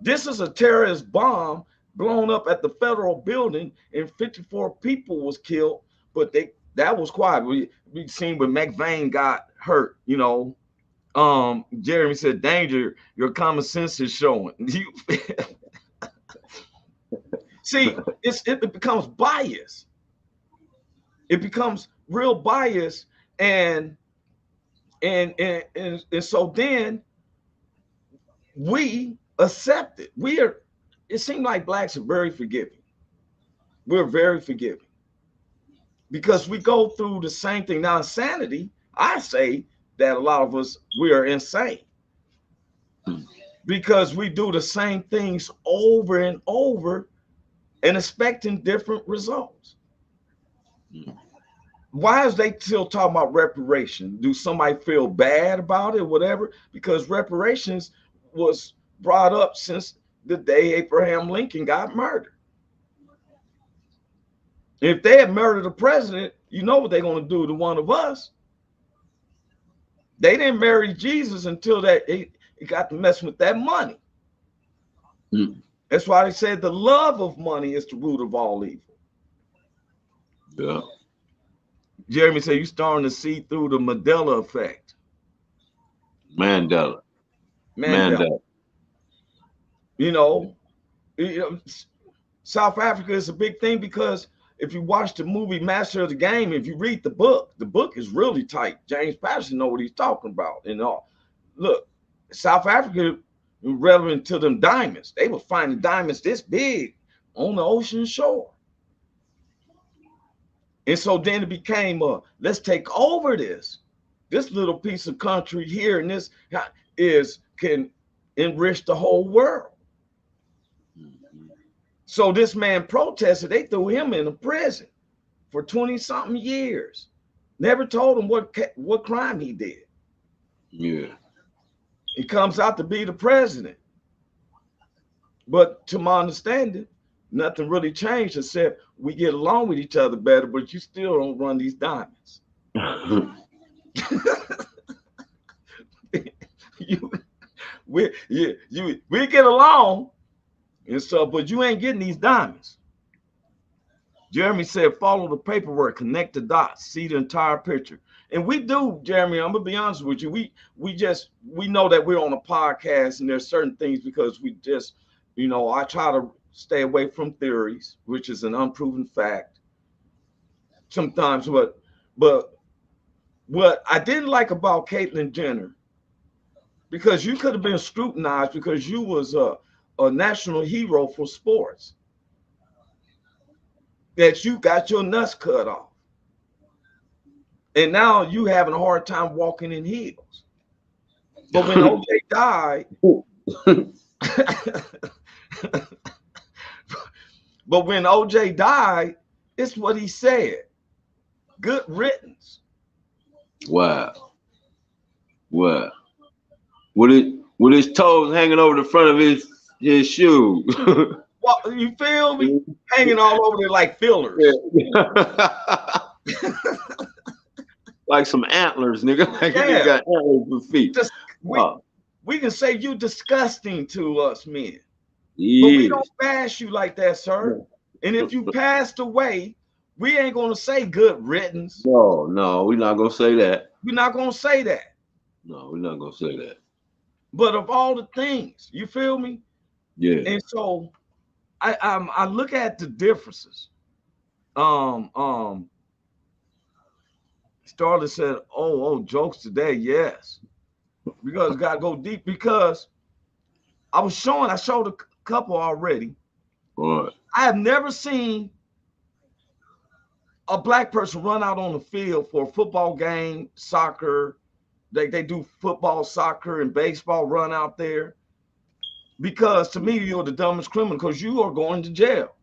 This is a terrorist bomb blown up at the federal building, and 54 people was killed, but that was quiet. We seen when McVeigh got hurt, Jeremy said, danger, your common sense is showing. See, it becomes bias. It becomes real bias, and so then we accept it. It seems like blacks are very forgiving. We're very forgiving because we go through the same thing. Now, insanity, I say that a lot of us, we are insane because we do the same things over and over and expecting different results. Why is they still talking about reparation? Do somebody feel bad about it or whatever? Because reparations was brought up since the day Abraham Lincoln got murdered. If they had murdered the president, you know what they're going to do to one of us. They didn't marry Jesus until he got to mess with that money. That's why they said the love of money is the root of all evil. Yeah. Jeremy said you're starting to see through the Mandela effect. Mandela. South Africa is a big thing because if you watch the movie Master of the Game, if you read the book is really tight. James Patterson know what he's talking about and all. Look, South Africa, relevant to them diamonds, they were finding diamonds this big on the ocean shore. And so then it became let's take over this little piece of country here, and this can enrich the whole world. So this man protested. They threw him in a prison for 20-something years. Never told him what crime he did. Yeah. He comes out to be the president. But to my understanding, nothing really changed except we get along with each other better, but you still don't run these diamonds. we get along and stuff, but you ain't getting these diamonds. Jeremy said, follow the paperwork, connect the dots, see the entire picture. And we do, Jeremy, I'm gonna be honest with you. We know that we're on a podcast and there's certain things because we just, I try to stay away from theories, which is an unproven fact sometimes. But what I didn't like about Caitlyn Jenner, because you could have been scrutinized because you was a national hero for sports, that you got your nuts cut off. And now you having a hard time walking in heels. But when OJ died, but when OJ died, it's what he said. Good riddance. Wow. With his toes hanging over the front of his shoe. Well, you feel me? Hanging all over there like fillers. Yeah. Like some antlers, nigga. Like you got antlers for feet. We can say you disgusting to us men. Yeah. But we don't bash you like that, sir. And if you passed away, we ain't gonna say good riddance. No, we're not gonna say that. We're not gonna say that. No, we're not gonna say that. But of all the things, you feel me? Yeah. And so I look at the differences. Starlet said, oh, jokes today, yes. Because it's gotta go deep, because I showed a couple already. All right. I have never seen a black person run out on the field for a football game, soccer. They do football, soccer, and baseball, run out there. Because to me, you're the dumbest criminal, because you are going to jail.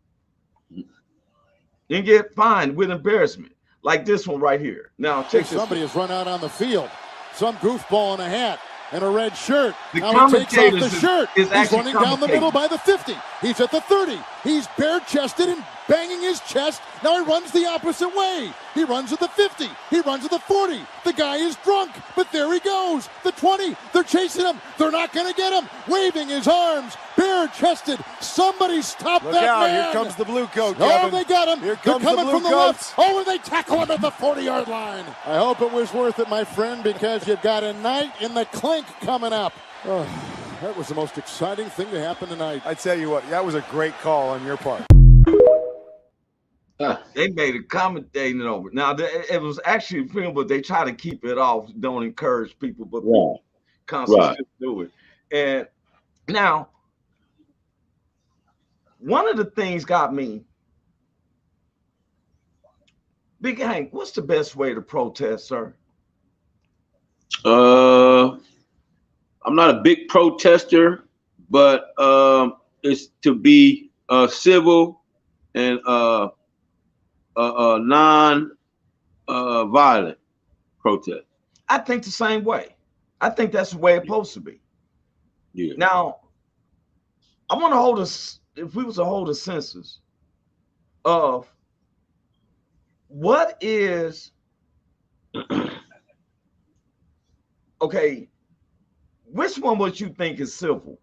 You get fined with embarrassment, like this one right here. Now, check this. Somebody has run out on the field. Some goofball in a hat and a red shirt. The now he takes off the shirt. Is He's running down the middle by the 50. He's at the 30. He's bare-chested and banging his chest. Now he runs the opposite way. He runs at the 50. He runs at the 40. The guy is drunk, but there he goes. The 20. They're chasing him. They're not going to get him. Waving his arms, bare-chested. Somebody stop that man. Here comes the blue coat, Oh, Kevin. they got him. Here They're comes coming the from blue the coats. left. Oh, and they tackle him at the 40-yard line. I hope it was worth it, my friend, because you've got a night in the clink coming up. Oh, that was the most exciting thing to happen tonight. I tell you what, that was a great call on your part. They made it commentating over. Now, it was actually a film, but they try to keep it off. Don't encourage people, but people constantly do it. And now, one of the things got me. Big Hank, what's the best way to protest, sir? I'm not a big protester, but it's to be civil and non-violent protest. I think the same way. I think that's the way it's supposed to be. Yeah. Now, I want to hold us, if we was to hold a census of what is, okay, which one would you think is civil?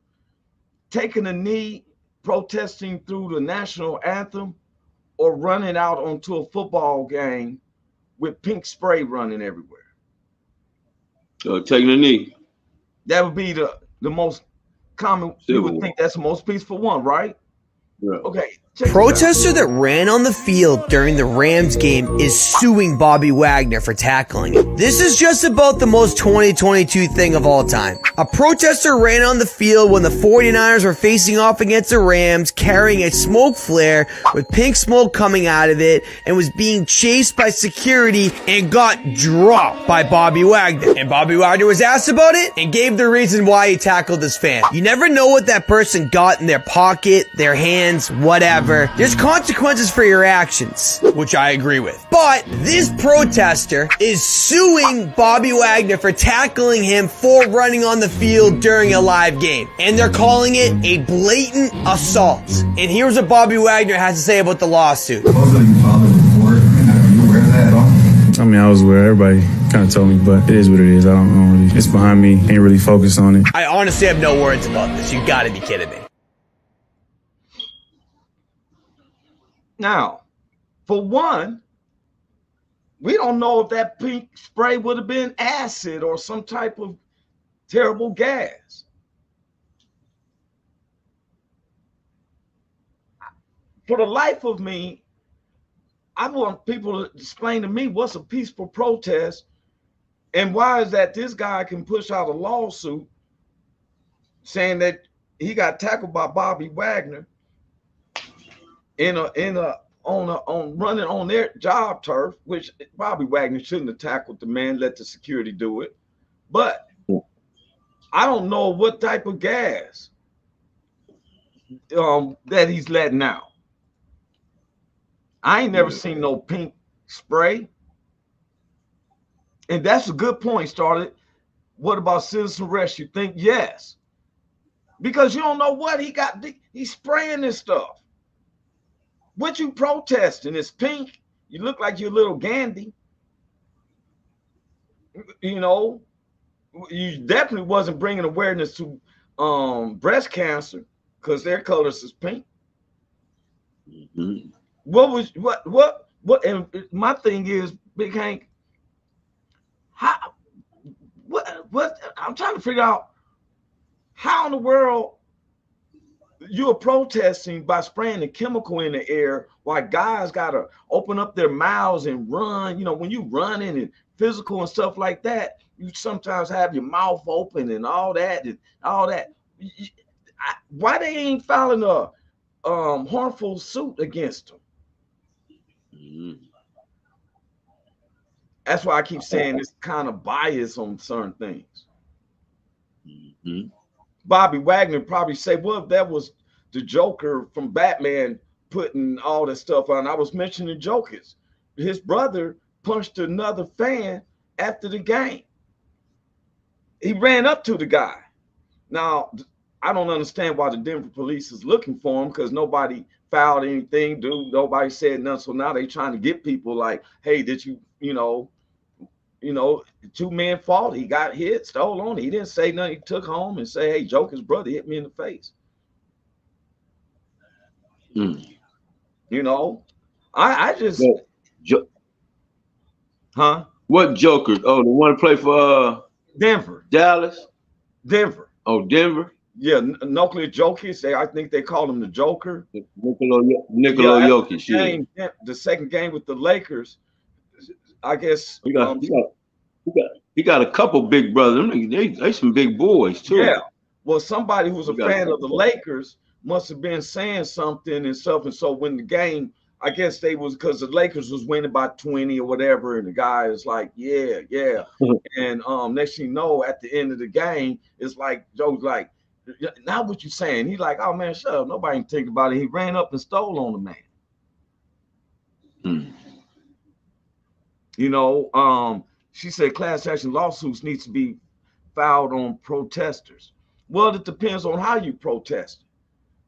Taking a knee, protesting through the national anthem, or running out onto a football game with pink spray running everywhere? Taking a knee. That would be the most common. You would think that's the most peaceful one, right? Yeah. Okay. Protester that ran on the field during the Rams game is suing Bobby Wagner for tackling him. This is just about the most 2022 thing of all time. A protester ran on the field when the 49ers were facing off against the Rams, carrying a smoke flare with pink smoke coming out of it, and was being chased by security and got dropped by Bobby Wagner. And Bobby Wagner was asked about it and gave the reason why he tackled his fan. You never know what that person got in their pocket, their hands, whatever. whatever, there's consequences for your actions, which I agree with. But this protester is suing Bobby Wagner for tackling him for running on the field during a live game. And they're calling it a blatant assault. And here's what Bobby Wagner has to say about the lawsuit. I mean, I was aware. Everybody kind of told me, but it is what it is. I don't really. It's behind me. Ain't really focused on it. I honestly have no words about this. You gotta be kidding me. Now, for one, we don't know if that pink spray would have been acid or some type of terrible gas. For the life of me, I want people to explain to me what's a peaceful protest and why is that this guy can push out a lawsuit saying that he got tackled by Bobby Wagner on running on their job turf, which Bobby Wagner shouldn't have tackled the man, let the security do it. But I don't know what type of gas that he's letting out. I ain't never seen no pink spray. And that's a good point, started. What about citizen arrest? You think yes. Because you don't know what he got. He's spraying this stuff. What you protesting? It's pink. You look like you're a little Gandhi. You know, you definitely wasn't bringing awareness to breast cancer because their colors is pink. Mm-hmm. What and my thing is, Big Hank, what I'm trying to figure out how in the world you're protesting by spraying the chemical in the air while guys gotta open up their mouths and run. You know, when you running and physical and stuff like that, you sometimes have your mouth open and all that. Why they ain't filing a harmful suit against them? That's why I keep saying this kind of bias on certain things. Mm-hmm. Bobby Wagner probably say, well, that was the Joker from Batman putting all that stuff on. I was mentioning Jokers. His brother punched another fan after the game. He ran up to the guy. Now, I don't understand why the Denver police is looking for him because nobody filed anything, dude. Nobody said nothing. So now they trying to get people like, hey, did you know, two men fought. He got hit, stole on. He didn't say nothing. He took home and say, hey, Joker's brother hit me in the face. You know, I just, What Joker? Oh, the one play for Denver, Dallas, Denver. Oh, Denver. Yeah, Nuclear Jokic. I think they called him the Joker. Nikola Jokic. The second game with the Lakers, I guess. He got a couple big brothers. They some big boys too. Yeah. Well, somebody who's a fan of the Lakers must have been saying something and stuff. And so when the game, I guess they was because the Lakers was winning by 20 or whatever, and the guy is like, yeah. And next thing you know, at the end of the game, it's like Joe's like, now what you saying? He's like, oh man, shut up. Nobody can think about it. He ran up and stole on the man. You know, she said class action lawsuits needs to be filed on protesters. Well, it depends on how you protest.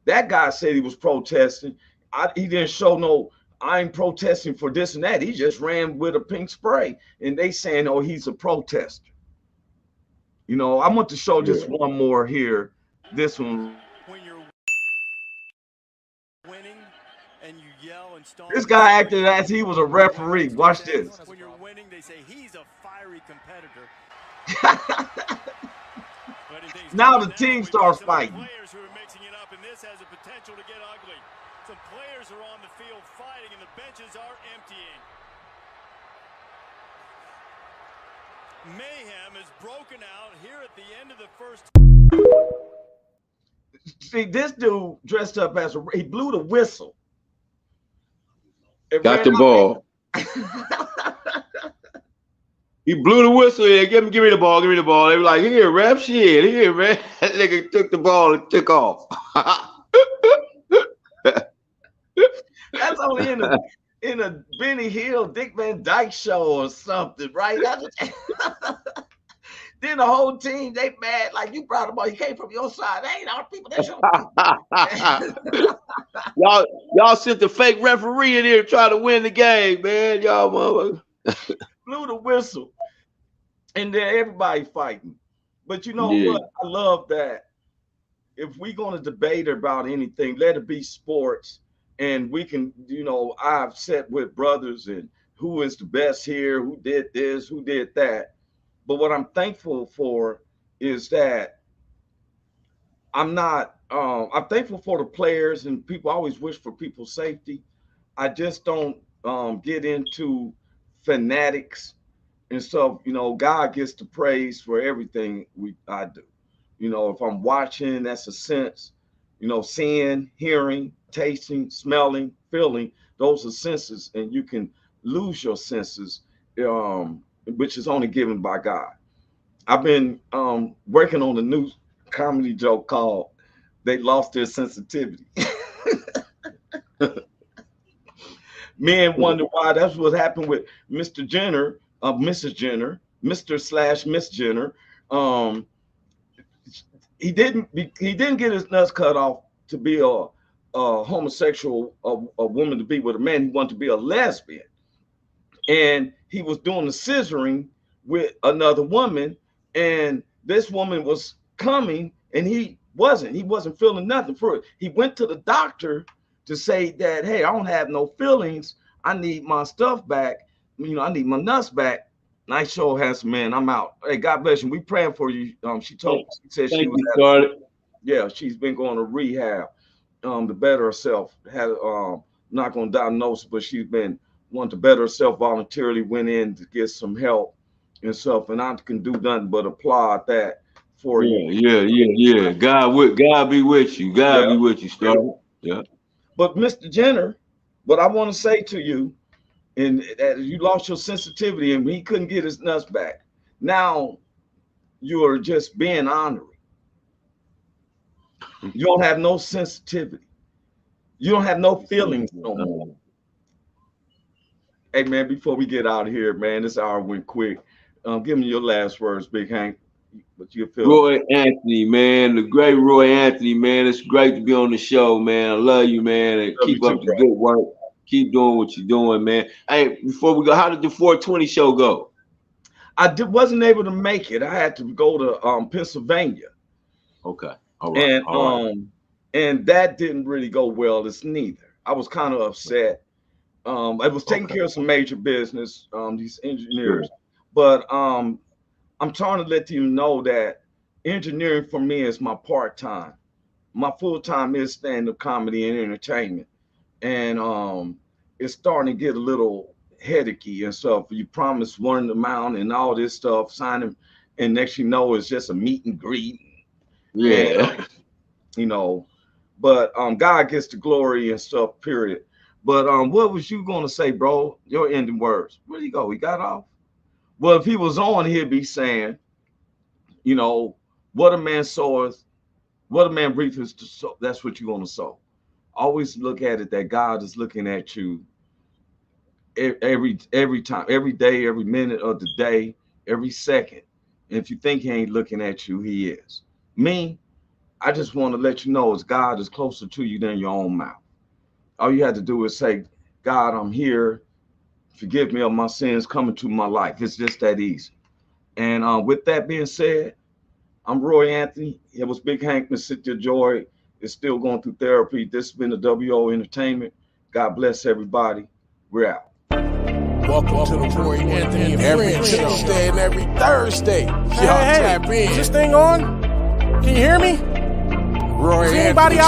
That guy said he was protesting. He didn't show no, I'm protesting for this and that. He just ran with a pink spray. And they saying, oh, he's a protester. You know, I want to show just one more here. This one. When you're winning and you yell and stomp. This guy acted as he was a referee. Watch this. When you're winning, they say he's a fiery competitor. Now the team starts fighting. Players who are mixing it up, and this has a potential to get ugly. Some players are on the field fighting, and the benches are emptying. Mayhem is broken out here at the end of the first. See, this dude dressed up as he blew the whistle. Got the ball. He blew the whistle. Yeah, give me the ball. Give me the ball. They were like, here, ref, shit. Here, ref. That nigga took the ball and took off. That's only in a Benny Hill, Dick Van Dyke show or something, right? Then the whole team, they mad, like you brought him on. He came from your side. They ain't our people. That's your y'all sent the fake referee in here to try to win the game, man. Y'all motherfucker. Blew the whistle. And then everybody fighting. But you know what? I love that. If we're going to debate about anything, let it be sports. And we can, I've sat with brothers and who is the best here, who did this, who did that. But what I'm thankful for is that I'm thankful for the players, and people always wish for people's safety. I just don't get into fanatics and stuff. God gets the praise for everything I do. If I'm watching, that's a sense. Seeing, hearing, tasting, smelling, feeling, those are senses, and you can lose your senses, which is only given by God. I've been working on a new comedy joke called "They Lost Their Sensitivity." Men wonder why. That's what happened with Mr. Jenner, Mrs. Jenner, Mr./Miss Jenner. He didn't get his nuts cut off to be a homosexual, a woman to be with a man. He wanted to be a lesbian, and he was doing the scissoring with another woman, and this woman was coming, and he wasn't feeling nothing for it. He went to the doctor to say that, hey, I don't have no feelings. I need my stuff back. I need my nuts back. Nice show, handsome man. I'm out. Hey, God bless you. We praying for you. She said she was she's been going to rehab to better herself. Had not going to diagnose, but she's been wanting to better herself. Voluntarily went in to get some help and stuff, and I can do nothing but applaud that for you. Yeah. God be with you. God be with you, Star. Yeah. But Mr. Jenner, what I want to say to you, and that you lost your sensitivity, and he couldn't get his nuts back. Now you are just being honorary. You don't have no sensitivity. You don't have no feelings no more. Hey man, before we get out of here, man, this hour went quick. Give me your last words, Big Hank. What you feel? Roy Anthony, man, the great Roy Anthony, man. It's great to be on the show, man. I love you, man, and keep up the good work. Keep doing what you're doing, man. Hey, before we go, how did the 420 show go? Wasn't able to make it. I had to go to Pennsylvania. Okay. All right. And that didn't really go well. It's neither. I was kind of upset. I was taking care of some major business, these engineers. Sure. But I'm trying to let you know that engineering for me is my part-time. My full-time is stand-up comedy and entertainment. And it's starting to get a little headachy and stuff. You promise one amount and all this stuff, sign them, and next you know it's just a meet and greet. Yeah. And, but God gets the glory and stuff, period. But what was you gonna say, bro? Your ending words. Where'd he go? He got off? Well, if he was on, he'd be saying, what a man soweth, what a man reapeth, that's what you're gonna sow. Always look at it that God is looking at you every time, every day, every minute of the day, every second. And if you think he ain't looking at you, he is. Me, I just want to let you know is God is closer to you than your own mouth. All you had to do is say, God, I'm here. Forgive me of my sins coming to my life. It's just that easy. And with that being said, I'm Roy Anthony. It was Big Hank, Miss Cynthia Joy is still going through therapy. This has been the WO Entertainment. God bless everybody. We're out. Welcome to the Roy Anthony and Friends Show. Tuesday and every Thursday. Y'all tap in. Is this thing on? Can you hear me? Roy Anthony. Anybody out